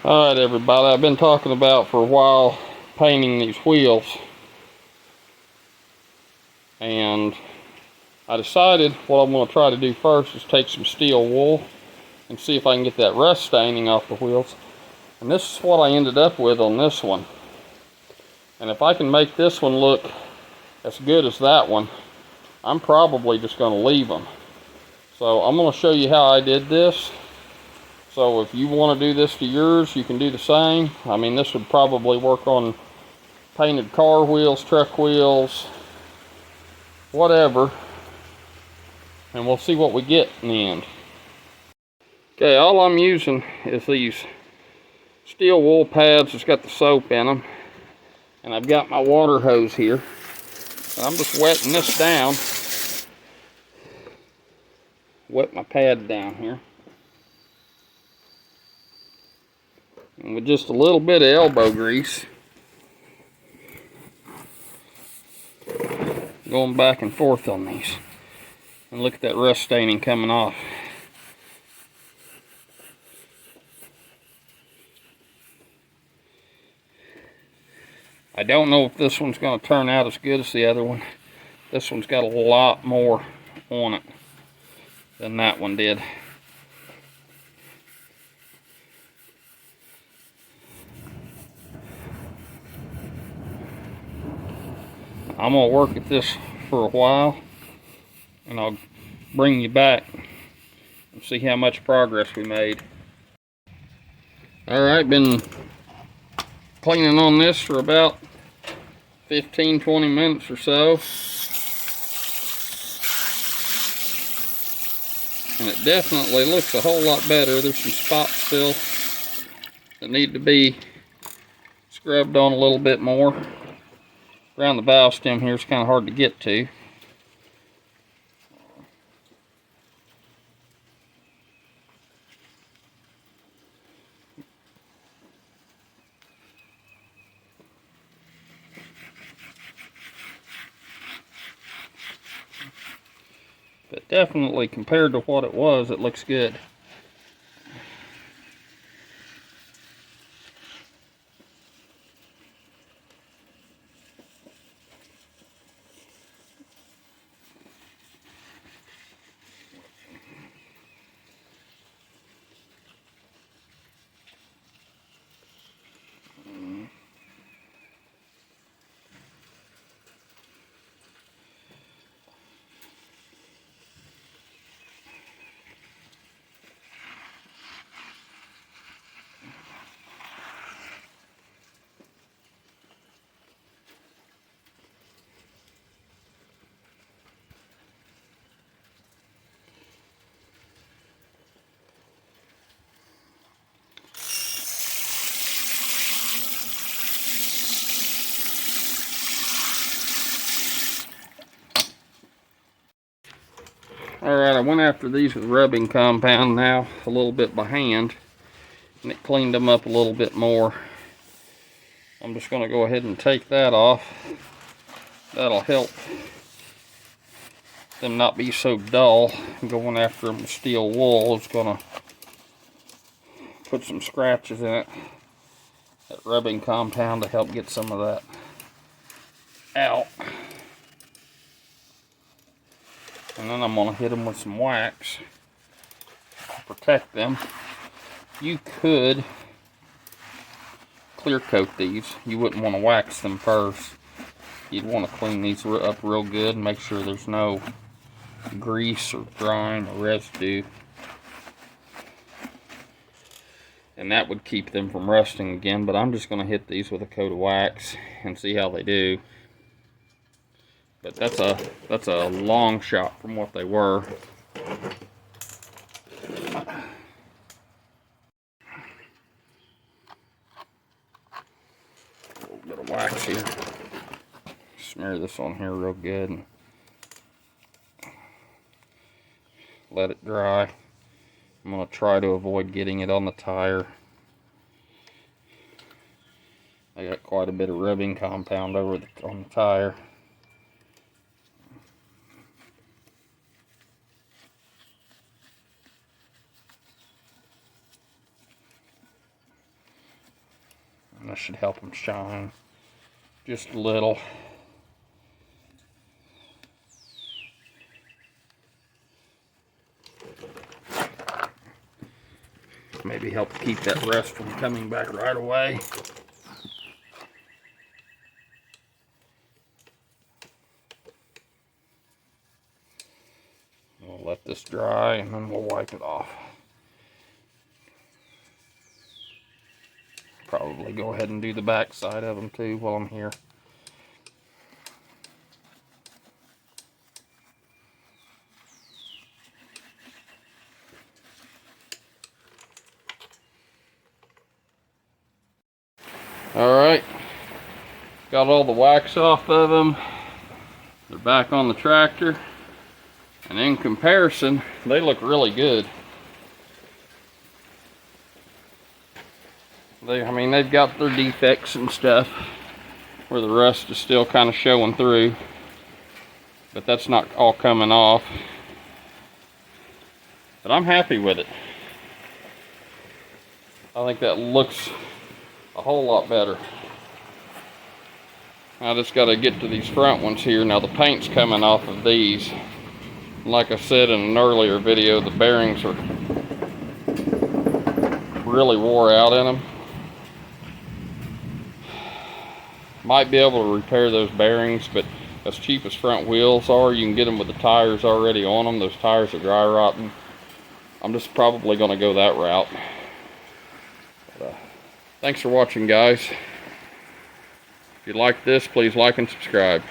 Alright everybody, I've been talking about for a while painting these wheels, and I decided what I'm going to try to do first is take some steel wool and see if I can get that rust staining off the wheels. And this is what I ended up with on this one. And if I can make this one look as good as that one, I'm probably just going to leave them. So I'm going to show you how I did this. So if you want to do this to yours, you can do the same. I mean, this would probably work on painted car wheels, truck wheels, whatever. And we'll see what we get in the end. Okay, all I'm using is these steel wool pads. It's got the soap in them. And I've got my water hose here. And I'm just wetting this down. Wet my pad down here. And with just a little bit of elbow grease, going back and forth on these. And look at that rust staining coming off. I don't know if this one's going to turn out as good as the other one. This one's got a lot more on it than that one did. I'm going to work at this for a while, and I'll bring you back and see how much progress we made. Alright, been cleaning on this for about 15-20 minutes or so. And it definitely looks a whole lot better. There's some spots still that need to be scrubbed on a little bit more. Around the valve stem here is kind of hard to get to. But definitely compared to what it was, it looks good. Alright, I went after these with rubbing compound now, a little bit by hand, and it cleaned them up a little bit more. I'm just going to go ahead and take that off. That'll help them not be so dull. Going after them with steel wool is going to put some scratches in it. That rubbing compound to help get some of that out. And then I'm going to hit them with some wax to protect them. You could clear coat these. You wouldn't want to wax them first. You'd want to clean these up real good and make sure there's no grease or grime or residue. And that would keep them from rusting again. But I'm just going to hit these with a coat of wax and see how they do. But that's a long shot from what they were. A little bit of wax here. Smear this on here real good and let it dry. I'm going to try to avoid getting it on the tire. I got quite a bit of rubbing compound on the tire. This should help them shine just a little. Maybe help keep that rust from coming back right away. We'll let this dry and then we'll wipe it off. Probably go ahead and do the back side of them too while I'm here. Alright, got all the wax off of them. They're back on the tractor. And in comparison, they look really good. I mean, they've got their defects and stuff where the rust is still kind of showing through. But that's not all coming off. But I'm happy with it. I think that looks a whole lot better. I just got to get to these front ones here. Now the paint's coming off of these. Like I said in an earlier video, the bearings are really wore out in them. Might be able to repair those bearings, but as cheap as front wheels are, you can get them with the tires already on them. Those tires are dry rotting. I'm just probably going to go that route. But, thanks for watching, guys. If you like this, please like and subscribe.